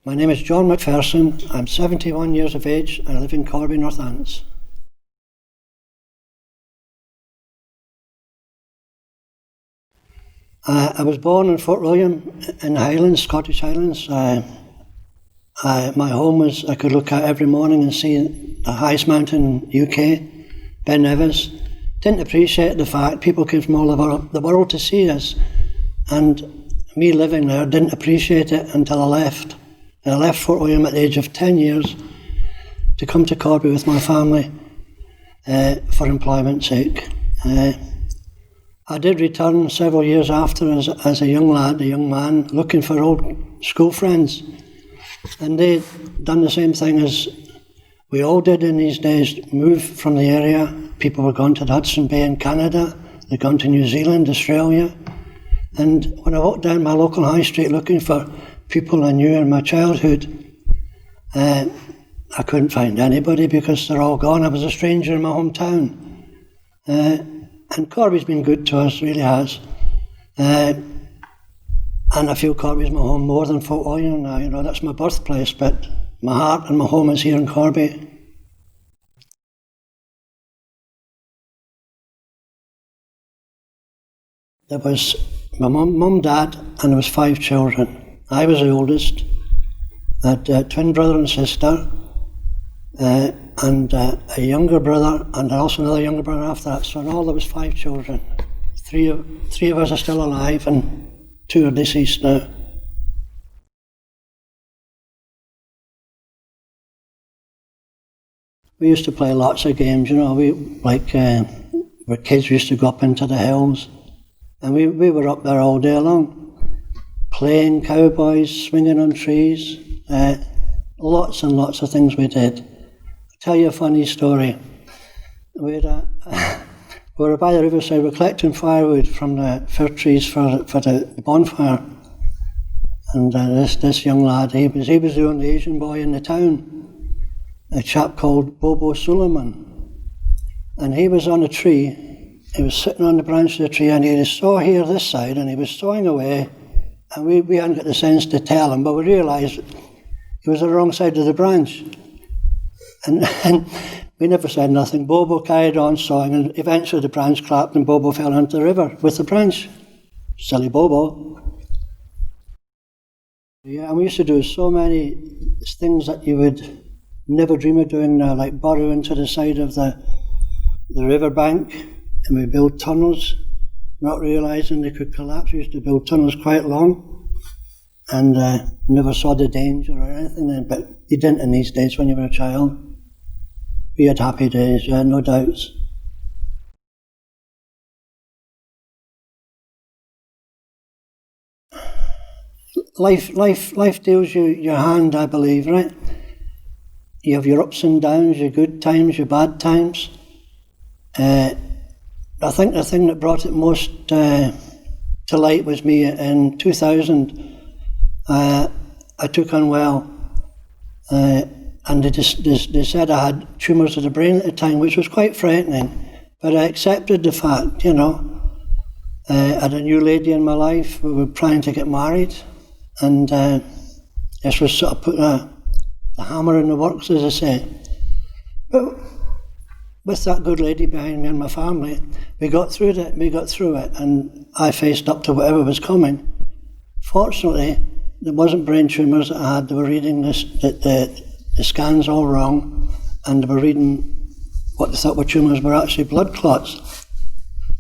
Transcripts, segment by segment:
My name is John McPherson. I'm 71 years of age and I live in Corby, Northants. I was born in Fort William in the Highlands, Scottish Highlands. My home was, I could look out every morning and see the highest mountain in UK, Ben Nevis. Didn't appreciate the fact people came from all over the world to see us. And me living there didn't appreciate it until I left. And I left Fort William at the age of 10 years to come to Corby with my family for employment's sake. I did return several years after as a young lad, a young man, looking for old school friends. And they'd done the same thing as we all did in these days, move from the area. People were going to the Hudson Bay in Canada, they'd gone to New Zealand, Australia. And when I walked down my local high street looking for people I knew in my childhood, I couldn't find anybody because they're all gone. I was a stranger in my hometown. And Corby's been good to us, really has. And I feel Corby's my home more than Fort William now. You know, that's my birthplace, but my heart and my home is here in Corby. There was my mum, dad, and there was 5 children. I was the oldest. I had a twin brother and sister, and a younger brother, and also another younger brother after that. So in all there was 5 children. Three of us are still alive, and 2 are deceased now. We used to play lots of games, you know. Where kids used to go up into the hills, and we were up there all day long, playing cowboys, swinging on trees. Lots and lots of things we did. I'll tell you a funny story. We were by the riverside. We were collecting firewood from the fir trees for the bonfire, and this young lad, he was the only Asian boy in the town. A chap called Bobo Suleiman, and he was on a tree. He was sitting on the branch of the tree, and he had a saw here this side, and he was sawing away, and we hadn't got the sense to tell him, but we realised he was on the wrong side of the branch, and we never said nothing. Bobo carried on sawing, and eventually the branch clapped, and Bobo fell into the river with the branch. Silly Bobo. Yeah, and we used to do so many things that you would never dream of doing now, like burrow into the side of the river bank, and we build tunnels, not realising they could collapse. We used to build tunnels quite long, and never saw the danger or anything, but you didn't in these days when you were a child. We had happy days, yeah, no doubts. Life deals you your hand, I believe, right? You have your ups and downs, your good times, your bad times. I think the thing that brought it most to light was me in 2000. I took unwell, and they said I had tumours of the brain at the time, which was quite frightening. But I accepted the fact, you know. I had a new lady in my life. We were trying to get married, and this was sort of putting the hammer in the works, as I say. But with that good lady behind me and my family, we got through it, and I faced up to whatever was coming. Fortunately, there wasn't brain tumours that I had. They were reading the scans all wrong, and they were reading what they thought were tumours were actually blood clots.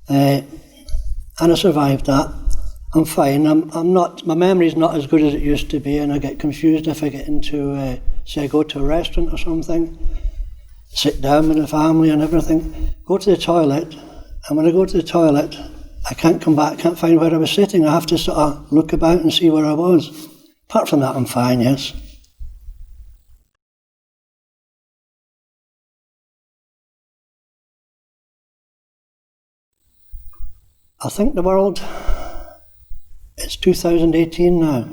And I survived that. I'm fine. I'm not. My memory's not as good as it used to be, and I get confused if I get into, say, I go to a restaurant or something, sit down with the family and everything, go to the toilet, and when I go to the toilet, I can't come back, can't find where I was sitting. I have to sort of look about and see where I was. Apart from that, I'm fine, yes. I think the world, it's 2018 now.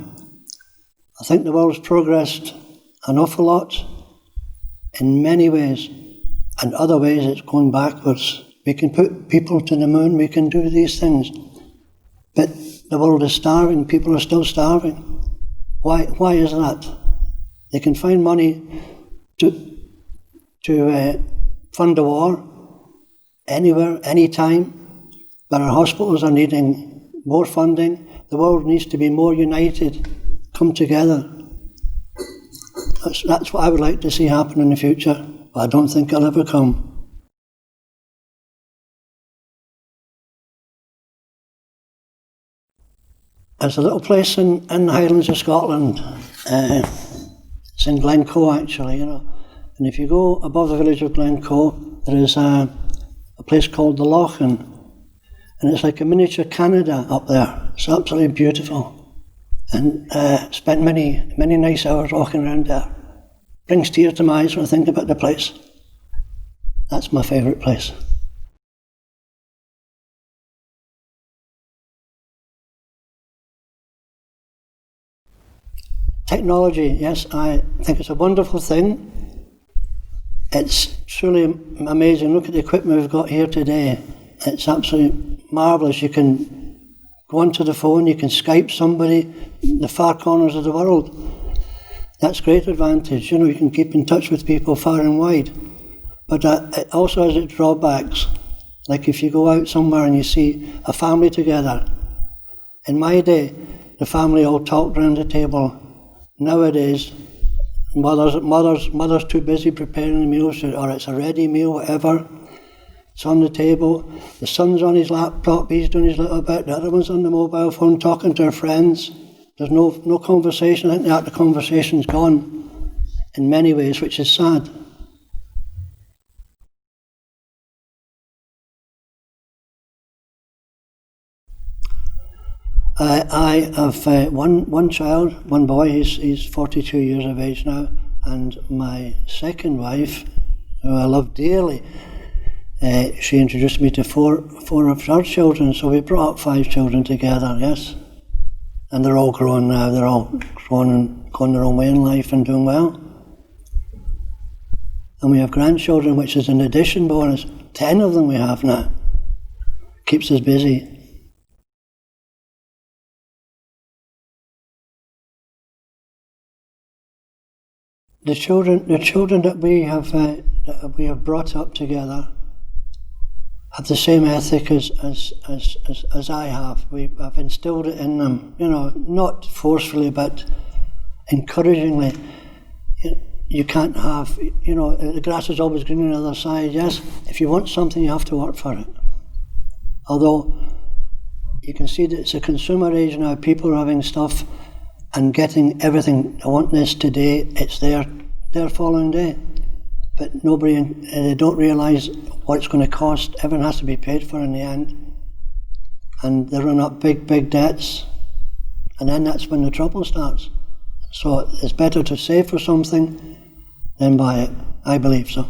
I think the world's progressed an awful lot in many ways, and other ways it's going backwards. We can put people to the moon, we can do these things, but the world is starving, people are still starving. Why is that? They can find money to fund a war anywhere, anytime, but our hospitals are needing more funding. The world needs to be more united, come together. That's what I would like to see happen in the future, but I don't think it'll ever come. There's a little place in the Highlands of Scotland. It's in Glencoe, actually, And if you go above the village of Glencoe, there is a place called the Lochan, and it's like a miniature Canada up there. It's absolutely beautiful, and spent many nice hours walking around there. Brings tears to my eyes when I think about the place. That's my favourite place. Technology, yes, I think it's a wonderful thing. It's truly amazing. Look at the equipment we've got here today. It's absolutely marvellous. You can go onto the phone, you can Skype somebody in the far corners of the world. That's great advantage. You can keep in touch with people far and wide. But it also has its drawbacks. Like if you go out somewhere and you see a family together. In my day, the family all talked around the table. Nowadays, mother's too busy preparing the meals, or it's a ready meal, whatever. It's on the table. The son's on his laptop, he's doing his little bit. The other one's on the mobile phone talking to her friends. There's no conversation. I think the conversation's gone in many ways, which is sad. I have one child, one boy. He's 42 years of age now, and my second wife, who I love dearly, she introduced me to four of her children. So we brought up 5 children together. Yes, and they're all grown now. They're all grown and going their own way in life and doing well. And we have grandchildren, which is an addition bonus. 10 of them we have now. Keeps us busy. The children that we have brought up together have the same ethic as I have. I've instilled it in them, not forcefully but encouragingly. You can't have, the grass is always green on the other side. Yes, if you want something, you have to work for it. Although you can see that it's a consumer age now. People are having stuff and getting everything. I want this today. It's their following day, but they don't realise what it's going to cost. Everything has to be paid for in the end, and they run up big debts, and then that's when the trouble starts. So it's better to save for something than buy it. I believe so.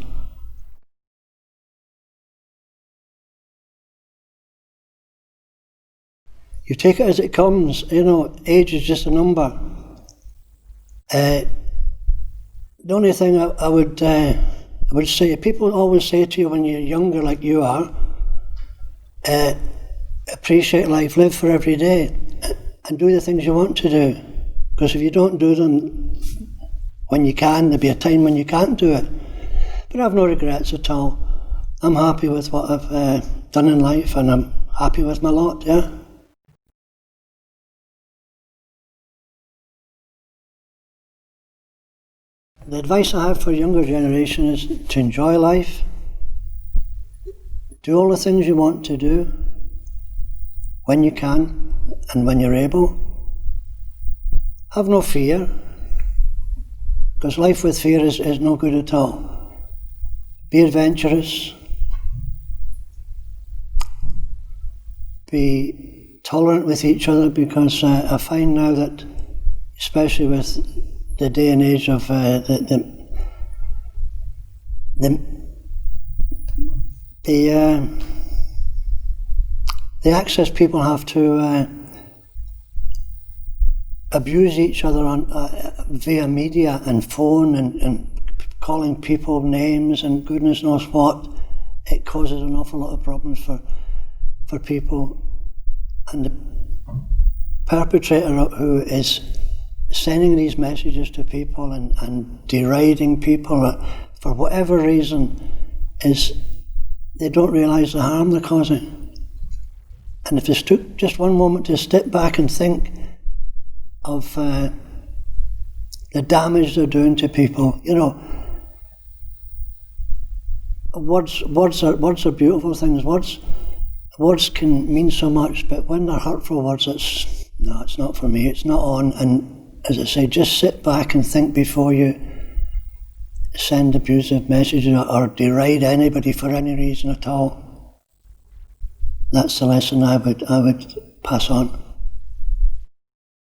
You take it as it comes. Age is just a number. The only thing I would say, people always say to you when you're younger, like you are, appreciate life, live for every day, and do the things you want to do. Because if you don't do them when you can, there'll be a time when you can't do it. But I have no regrets at all. I'm happy with what I've done in life, and I'm happy with my lot, yeah. The advice I have for younger generation is to enjoy life, do all the things you want to do when you can and when you're able. Have no fear, because life with fear is no good at all. Be adventurous, be tolerant with each other, because I find now that, especially with the day and age of the access people have to abuse each other via media and phone and calling people names and goodness knows what, it causes an awful lot of problems for people. And the perpetrator, who is sending these messages to people and deriding people for whatever reason is they don't realise the harm they're causing. And if they took just one moment to step back and think of the damage they're doing to people, you know, words are beautiful things. Words can mean so much, but when they're hurtful words, it's not for me. It's not on. And as I say, just sit back and think before you send abusive messages or deride anybody for any reason at all. That's the lesson I would pass on.